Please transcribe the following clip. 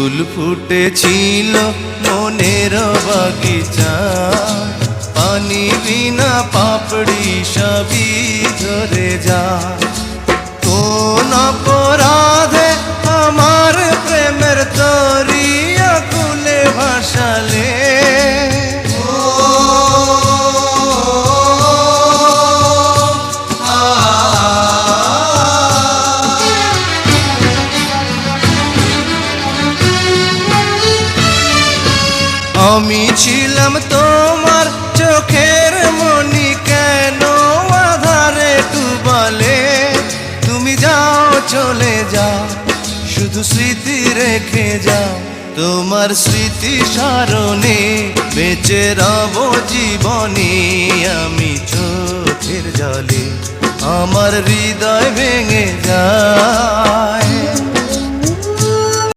ফুল ফুটেছিল মনের বাগিচা, পানি বিনা পাপড়ি সবই ঝরে যায়। কোন অপরাধে আমার প্রেমের দরিয়া কুলে ভাসালে, আমি ছিলাম তোমার চোখের মনি, কেন আধারে ডুবালে? তুমি যাও চলে যাও, শুধু স্মৃতি রেখে যাও। তোমার স্মৃতি স্মরণে বেঁচে রব জীবনে। আমি চোখের জলে আমার হৃদয় ভেঙে যায়।